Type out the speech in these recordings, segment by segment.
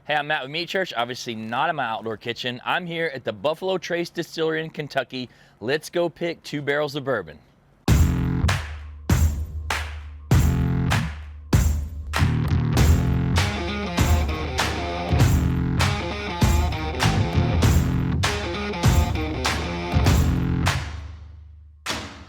Hey, I'm Matt with Meat Church, obviously not in my outdoor kitchen. I'm here at the Buffalo Trace Distillery in Kentucky. Let's go pick 2 barrels of bourbon.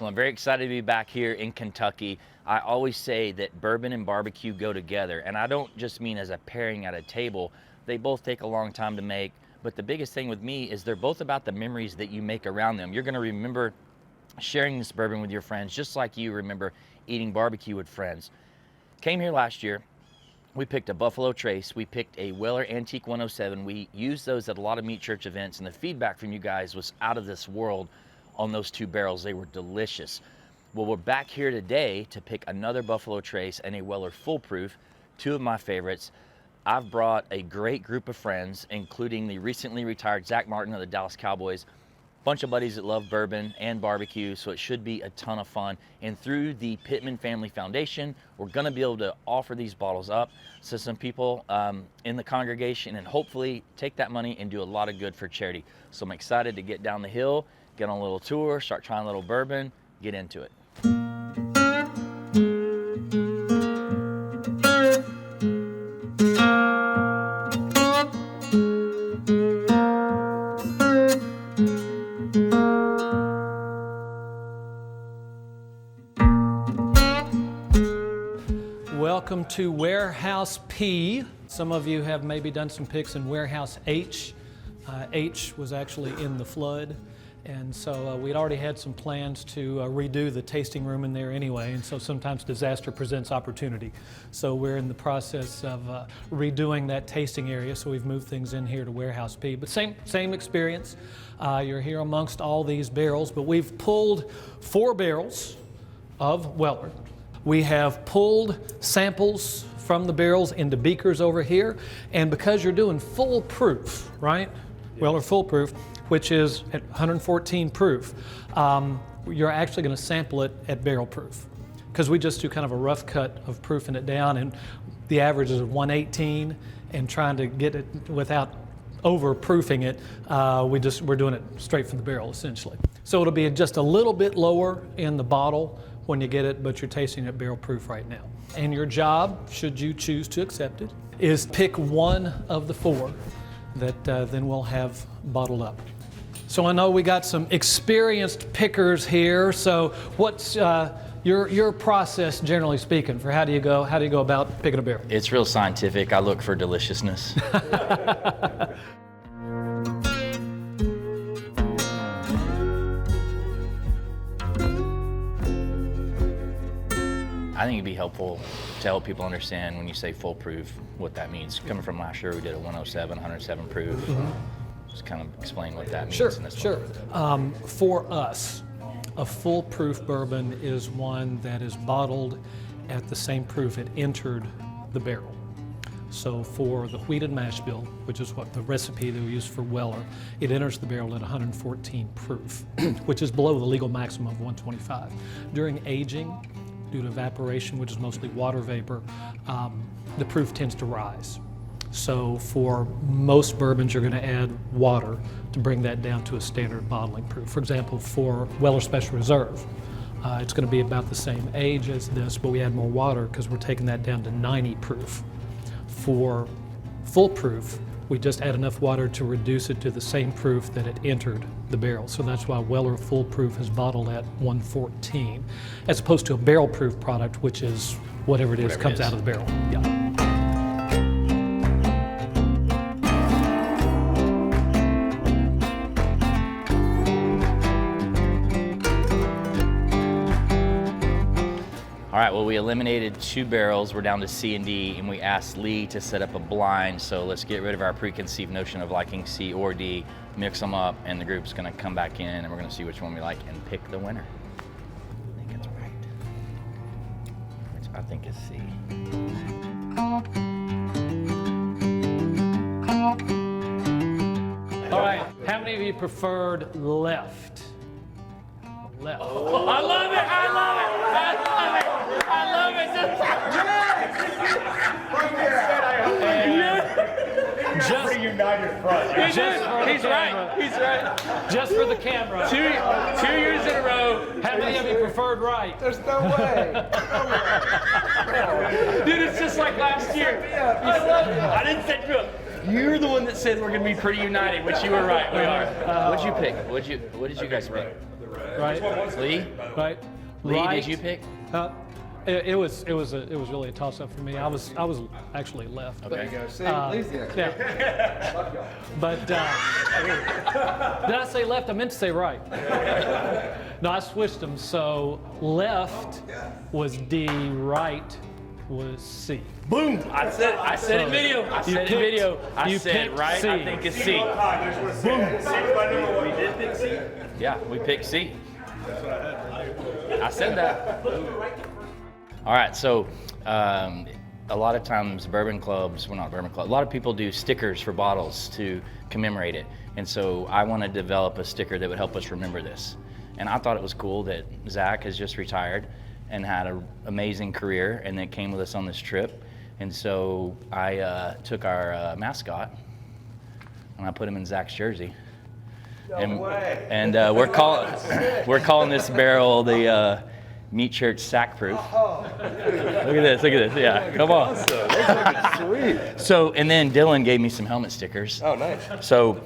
Well, I'm very excited to be back here in Kentucky. I always say that bourbon and barbecue go together, and I don't just mean as a pairing at a table. They both take a long time to make, but the biggest thing with me is they're both about the memories that you make around them. You're gonna remember sharing this bourbon with your friends, just like you remember eating barbecue with friends. Came here last year, we picked a Buffalo Trace, we picked a Weller Antique 107. We used those at a lot of Meat Church events, and the feedback from you guys was out of this world on those 2 barrels. They were delicious. Well, we're back here today to pick another Buffalo Trace and a Weller Foolproof, 2 of my favorites. I've brought a great group of friends, including the recently retired Zack Martin of the Dallas Cowboys, bunch of buddies that love bourbon and barbecue, so it should be a ton of fun. And through the Pittman Family Foundation, we're gonna be able to offer these bottles up to some people in the congregation and hopefully take that money and do a lot of good for charity. So I'm excited to get down the hill, get on a little tour, start trying a little bourbon, get into it. Welcome to Warehouse P. Some of you have maybe done some picks in Warehouse H. H was actually in the flood, and so we'd already had some plans to redo the tasting room in there anyway, and so sometimes disaster presents opportunity. So we're in the process of redoing that tasting area, so we've moved things in here to Warehouse P. But same experience. You're here amongst all these barrels, but we've pulled 4 barrels of Weller. We have pulled samples from the barrels into beakers over here, and because you're doing foolproof, right? Yes. Weller Foolproof, which is at 114 proof, you're actually going to sample it at barrel proof, because we just do kind of a rough cut of proofing it down, and the average is 118, and trying to get it without overproofing it, we're doing it straight from the barrel essentially. So it'll be just a little bit lower in the bottle when you get it, but you're tasting it barrel proof right now. And your job, should you choose to accept it, is pick one of the 4 that then we'll have bottled up. So I know we got some experienced pickers here. So what's your process, generally speaking, for how do you go about picking a barrel? It's real scientific. I look for deliciousness. I think it'd be helpful to help people understand when you say foolproof, what that means. Coming from last year, we did a 107, 107 proof. Mm-hmm. Just kind of explain what that means in this one. For us, a foolproof bourbon is one that is bottled at the same proof it entered the barrel. So for the wheated mash bill, which is what the recipe that we use for Weller, it enters the barrel at 114 proof, which is below the legal maximum of 125. During aging, due to evaporation, which is mostly water vapor, the proof tends to rise. So for most bourbons, you're going to add water to bring that down to a standard bottling proof. For example, for Weller Special Reserve, it's going to be about the same age as this, but we add more water because we're taking that down to 90 proof. For foolproof, we just add enough water to reduce it to the same proof that it entered the barrel. So that's why Weller Foolproof is bottled at 114, as opposed to a barrel proof product, which is whatever it is comes out of the barrel. Yeah. All right, well, we eliminated 2 barrels. We're down to C and D, and we asked Lee to set up a blind. So let's get rid of our preconceived notion of liking C or D, mix them up, and the group's gonna come back in, and we're gonna see which one we like and pick the winner. I think it's right. I think it's C. All right, how many of you preferred left? Left. Oh, I love it, I love it, I love it, I love it. Pretty united front. He's right. He's right. Just for the camera. 2 years in a row. How many of you preferred right? There's no way. Dude, it's just like last year. I love it. I didn't say look. You're the one that said we're gonna be pretty united, which you were right. We are. What'd you pick? What did you guys pick? Right. Lee? Right. Lee, Right. did you pick? It was really a toss-up for me. I was actually left. Okay. See, Yeah. But did I say left? I meant to say right. No, I switched them. So left was D, right was C. Boom! I said in video. I said in video. I you said picked right. C. I think it's C. Boom. We did pick C. Yeah, we picked C. I said that. All right, so a lot of times bourbon clubs, well not bourbon club, a lot of people do stickers for bottles to commemorate it. And so I want to develop a sticker that would help us remember this. And I thought it was cool that Zack has just retired and had an amazing career and then came with us on this trip. And so I took our mascot and I put him in Zack's jersey. No way. And we're calling this barrel the Meat Church Sack Proof. Look at this, yeah, come on. Sweet. So, and then Dylan gave me some helmet stickers. Oh, nice. So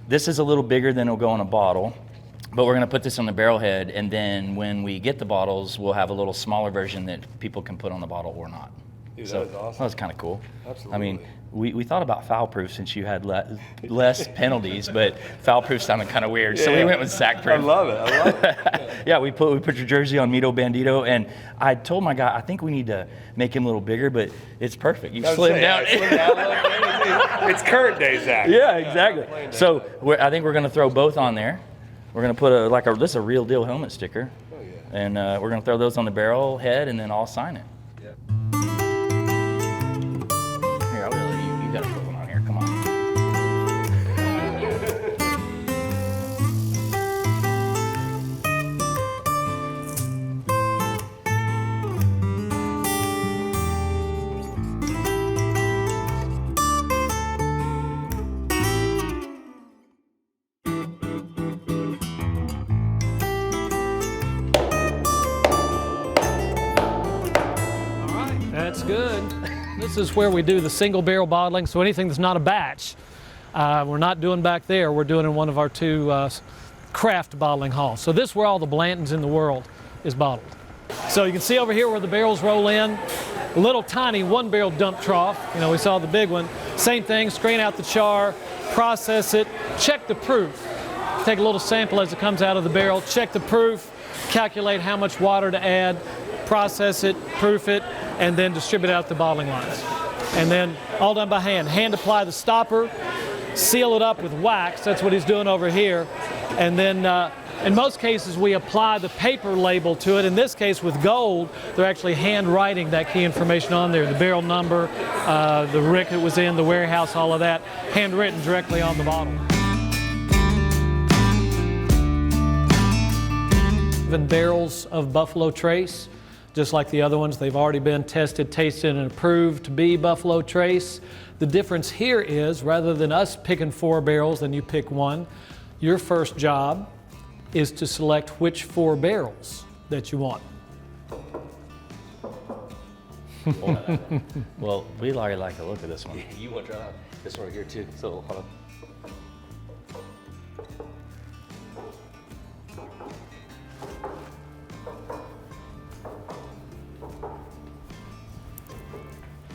this is a little bigger than it'll go in a bottle, but we're gonna put this on the barrel head, and then when we get the bottles, we'll have a little smaller version that people can put on the bottle or not. Dude, So that is awesome. that was kind of cool. Absolutely. I mean, we thought about foul proof since you had less penalties, but foul proof sounded kind of weird, so we Yeah. went with sack I proof. love it. I love it. Yeah, we put your jersey on Mito Bandito, and I told my guy I think we need to make him a little bigger, but it's perfect. You slimmed down. It's current day, Zach. Yeah, exactly. So I think we're gonna throw both on there. We're gonna put this is a real deal helmet sticker, and we're gonna throw those on the barrel head, and then I'll sign it. Here, I'll really you gotta put one on here. Come on. That's good. This is where we do the single barrel bottling, so anything that's not a batch, we're not doing back there. We're doing in one of our two craft bottling halls. So this is where all the Blantons in the world is bottled. So you can see over here where the barrels roll in, a little tiny 1-barrel dump trough. You know, we saw the big one. Same thing, strain out the char, process it, check the proof. Take a little sample as it comes out of the barrel, check the proof, calculate how much water to add, process it, proof it, and then distribute it out the bottling lines. And then all done by hand. Hand apply the stopper, seal it up with wax. That's what he's doing over here. And then in most cases we apply the paper label to it. In this case with gold, they're actually hand writing that key information on there. The barrel number, the rick it was in, the warehouse, all of that, handwritten directly on the bottle. Even barrels of Buffalo Trace, just like the other ones, they've already been tested, tasted, and approved to be Buffalo Trace. The difference here is, rather than us picking 4 barrels, then you pick one, your first job is to select which 4 barrels that you want. Well, we already like the look of this one. You want to try this one here too? So hold on.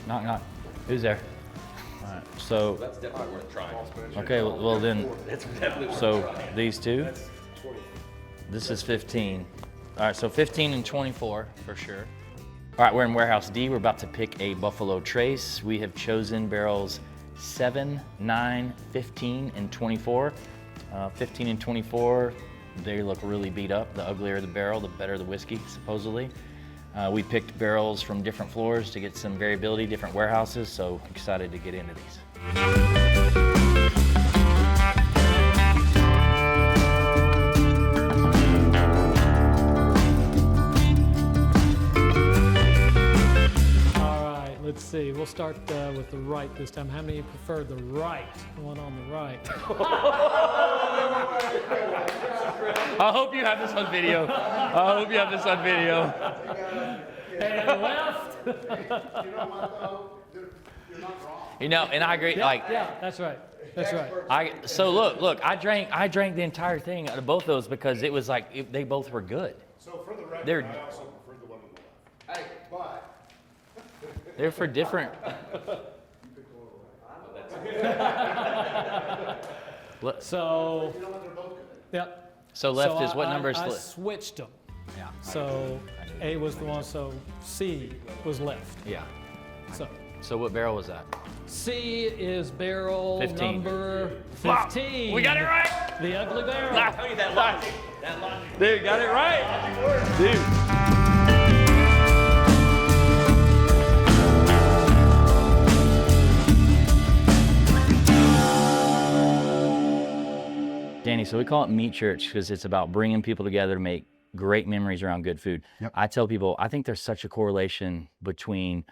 Knock, knock. Who's there? All right. So, That's definitely worth trying. okay, well then, It's definitely worth so trying. these two. This is 15. All right, so 15 and 24 for sure. All right, we're in Warehouse D. We're about to pick a Buffalo Trace. We have chosen barrels 7, 9, 15, and 24. 15 and 24, they look really beat up. The uglier the barrel, the better the whiskey, supposedly. We picked barrels from different floors to get some variability, different warehouses, so excited to get into these. All right, let's see. We'll start with with the right this time. How many prefer the right, the one on the right? I hope you have this on video. I hope you have this on video. And left. You're not wrong. You know, and I agree. Like, Yeah, that's right. That's right. So look, I drank the entire thing out of both those because it was like they both were good. So for the record, I also prefer the one on the left. Hey, but They're for different. So, you know what? They're both good. yep. So left So is what number is I left? switched them. Yeah. So A was the one, so C was left. Yeah. So what barrel was that? C is barrel 15. number 15. We got it right. The ugly barrel. Look at that logic. Dude, got it right. Dude. Danny, so we call it Meat Church because it's about bringing people together to make great memories around good food. Yep. I tell people, I think there's such a correlation between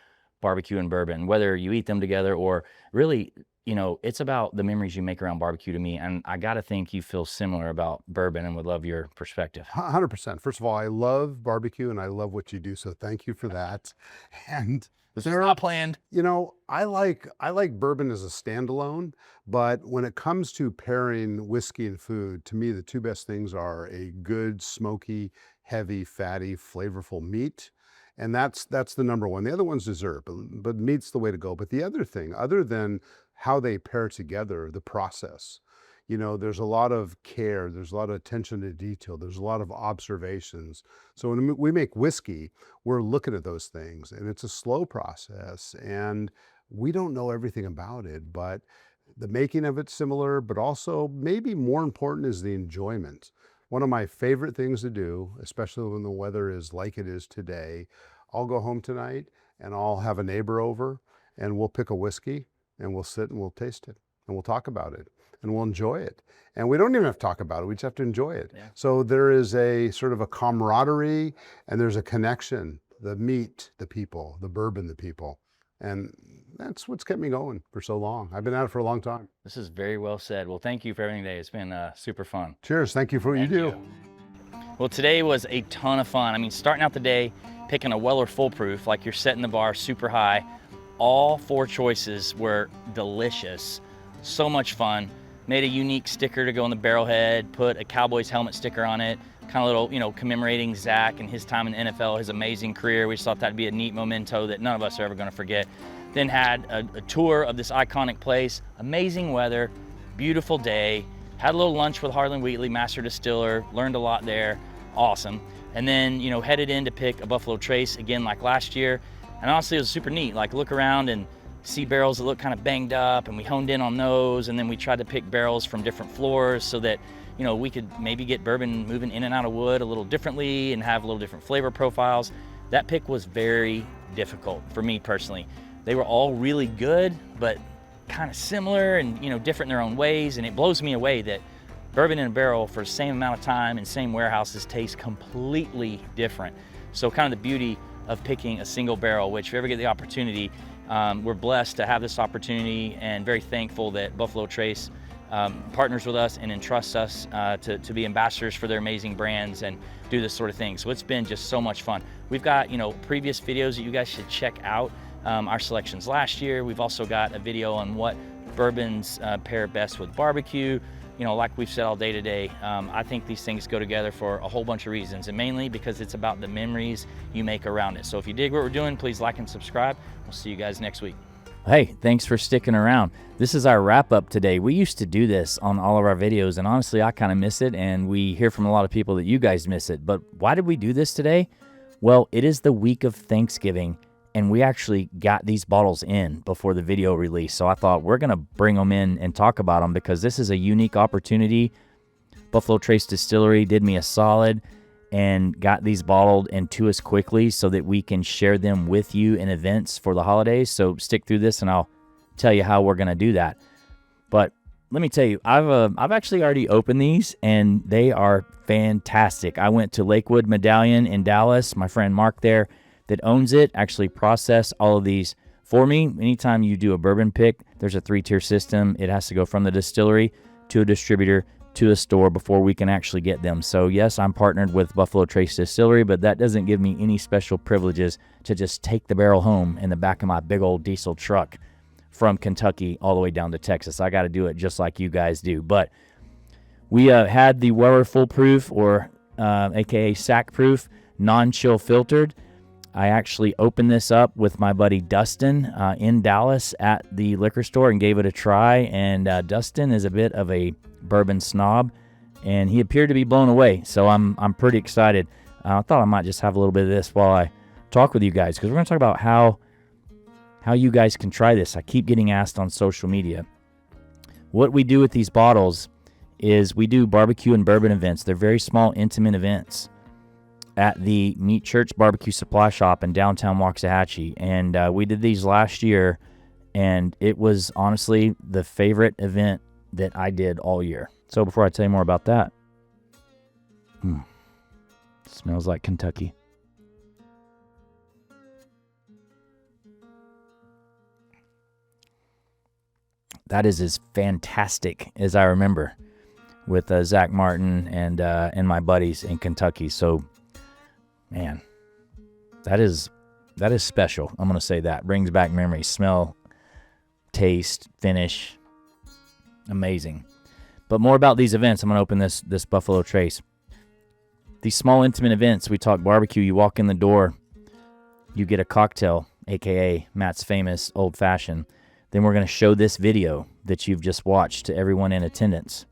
barbecue and bourbon, whether you eat them together or really, you know, it's about the memories you make around barbecue to me. And I got to think you feel similar about bourbon and would love your perspective. 100%. First of all, I love barbecue and I love what you do, so thank you for that. And This is not planned. you know, I like bourbon as a standalone, but when it comes to pairing whiskey and food, to me the two best things are a good smoky, heavy, fatty, flavorful meat. And that's the number one. The other one's dessert, but meat's the way to go. But the other thing, other than how they pair together, the process, you know, there's a lot of care, there's a lot of attention to detail, there's a lot of observations. So when we make whiskey, we're looking at those things, and it's a slow process, and we don't know everything about it, but the making of it's similar, but also maybe more important is the enjoyment. One of my favorite things to do, especially when the weather is like it is today, I'll go home tonight and I'll have a neighbor over and we'll pick a whiskey and we'll sit and we'll taste it and we'll talk about it and we'll enjoy it. And we don't even have to talk about it, we just have to enjoy it. Yeah. So there is a sort of a camaraderie and there's a connection, the meat, the people, the bourbon, the people. And that's what's kept me going for so long. I've been at it for a long time. This is very well said. Well, thank you for everything today. It's been super fun. Cheers, thank you for what you do. Well, today was a ton of fun. I mean, starting out the day, picking a Weller foolproof, like you're setting the bar super high. All 4 choices were delicious. So much fun. Made a unique sticker to go on the barrel head, put a Cowboys helmet sticker on it, kind of little, you know, commemorating Zack and his time in the NFL, his amazing career. We just thought that'd be a neat memento that none of us are ever gonna forget. Then had a tour of this iconic place, amazing weather, beautiful day, had a little lunch with Harlan Wheatley, master distiller, learned a lot there, awesome. And then, you know, headed in to pick a Buffalo Trace again like last year. And honestly, it was super neat, like look around and see barrels that look kind of banged up, and we honed in on those, and then we tried to pick barrels from different floors so that, you know, we could maybe get bourbon moving in and out of wood a little differently and have a little different flavor profiles. That pick was very difficult for me personally. They were all really good, but kind of similar and, you know, different in their own ways, and it blows me away that bourbon in a barrel for the same amount of time in same warehouses tastes completely different. So kind of the beauty of picking a single barrel, which if you ever get the opportunity, we're blessed to have this opportunity and very thankful that Buffalo Trace partners with us and entrusts us to be ambassadors for their amazing brands and do this sort of thing. So it's been just so much fun. We've got, you know, previous videos that you guys should check out. Our selections last year. We've also got a video on what bourbons pair best with barbecue. You know, like we've said all day today, I think these things go together for a whole bunch of reasons, and mainly because it's about the memories you make around it. So if you dig what we're doing, please like and subscribe. We'll see you guys next week. Hey, thanks for sticking around. This is our wrap up today. We used to do this on all of our videos, and honestly, I kind of miss it, and we hear from a lot of people that you guys miss it. But why did we do this today? Well, it is the week of Thanksgiving, and we actually got these bottles in before the video release. So I thought we're going to bring them in and talk about them because this is a unique opportunity. Buffalo Trace Distillery did me a solid and got these bottled and to us quickly so that we can share them with you in events for the holidays. So stick through this and I'll tell you how we're going to do that. But let me tell you, I've actually already opened these and they are fantastic. I went to Lakewood Medallion in Dallas, my friend Mark there that owns it, actually processed all of these For me, anytime you do a bourbon pick, there's a 3-tier system. It has to go from the distillery to a distributor to a store before we can actually get them. So yes, I'm partnered with Buffalo Trace Distillery, but that doesn't give me any special privileges to just take the barrel home in the back of my big old diesel truck from Kentucky all the way down to Texas. I got to do it just like you guys do. But we had the Weller Foolproof, or aka Sack Proof, non-chill filtered. I actually opened this up with my buddy Dustin in Dallas at the liquor store and gave it a try. And Dustin is a bit of a bourbon snob, and he appeared to be blown away. So I'm pretty excited. I thought I might just have a little bit of this while I talk with you guys, because we're going to talk about how you guys can try this. I keep getting asked on social media. What we do with these bottles is we do barbecue and bourbon events. They're very small, intimate events at the Meat Church Barbecue Supply Shop in downtown Waxahachie. And we did these last year, and it was honestly the favorite event that I did all year. So before I tell you more about that, smells like Kentucky. That is as fantastic as I remember with Zack Martin and my buddies in Kentucky. So, man, that is special. I'm going to say that. Brings back memories. Smell, taste, finish. Amazing. But more about these events. I'm going to open this Buffalo Trace. These small, intimate events, we talk barbecue. You walk in the door, you get a cocktail, a.k.a. Matt's famous Old Fashioned. Then we're going to show this video that you've just watched to everyone in attendance.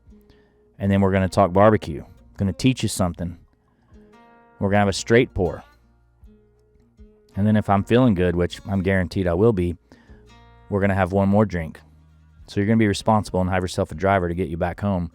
And then we're going to talk barbecue. Going to teach you something. We're going to have a straight pour. And then if I'm feeling good, which I'm guaranteed I will be, we're going to have one more drink. So you're going to be responsible and have yourself a driver to get you back home.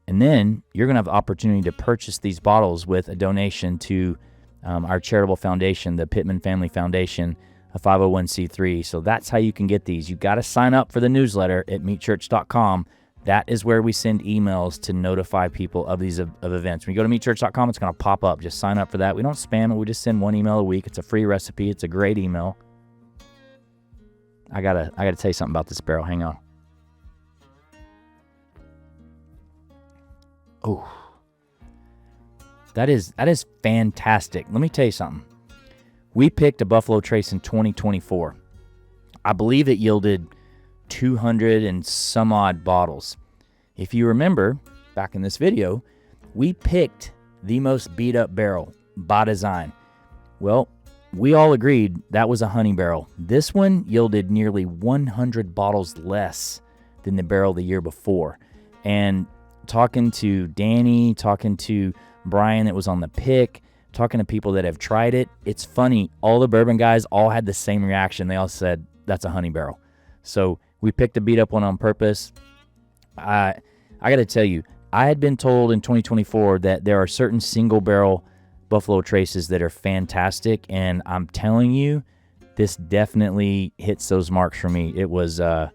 And then you're going to have the opportunity to purchase these bottles with a donation to our charitable foundation, the Pittman Family Foundation, a 501c3. So that's how you can get these. You got to sign up for the newsletter at meatchurch.com. That is where we send emails to notify people of these of events. When you go to meatchurch.com, it's going to pop up. Just sign up for that. We don't spam it. We just send one email a week. It's a free recipe. It's a great email. I gotta tell you something about this barrel. Hang on. Oh, that is fantastic. Let me tell you something. We picked a Buffalo Trace in 2024. I believe it yielded 200 and some odd bottles. If you remember, back in this video, we picked the most beat up barrel by design. Well, we all agreed that was a honey barrel. This one yielded nearly 100 bottles less than the barrel the year before. And talking to Danny, talking to Brian that was on the pick, talking to people that have tried it, it's funny. All the bourbon guys all had the same reaction. They all said, that's a honey barrel. So we picked a beat up one on purpose. I got to tell you, I had been told in 2024 that there are certain single barrel Buffalo Traces that are fantastic, and I'm telling you, this definitely hits those marks for me. It was an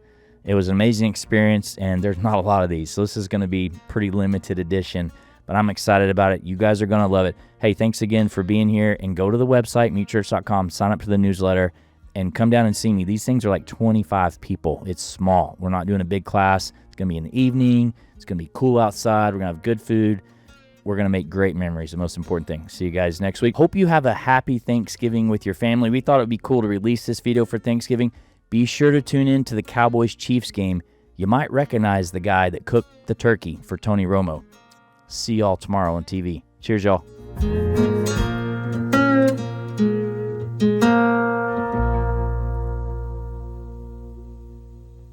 amazing experience, and there's not a lot of these, so this is going to be pretty limited edition, but I'm excited about it. You guys are going to love it. Hey, thanks again for being here, and go to the website, meatchurch.com, sign up for the newsletter, and come down and see me. These things are like 25 people. It's small. We're not doing a big class. It's going to be in the evening. It's going to be cool outside. We're going to have good food. We're going to make great memories, the most important thing. See you guys next week. Hope you have a happy Thanksgiving with your family. We thought it would be cool to release this video for Thanksgiving. Be sure to tune in to the Cowboys-Chiefs game. You might recognize the guy that cooked the turkey for Tony Romo. See y'all tomorrow on TV. Cheers, y'all.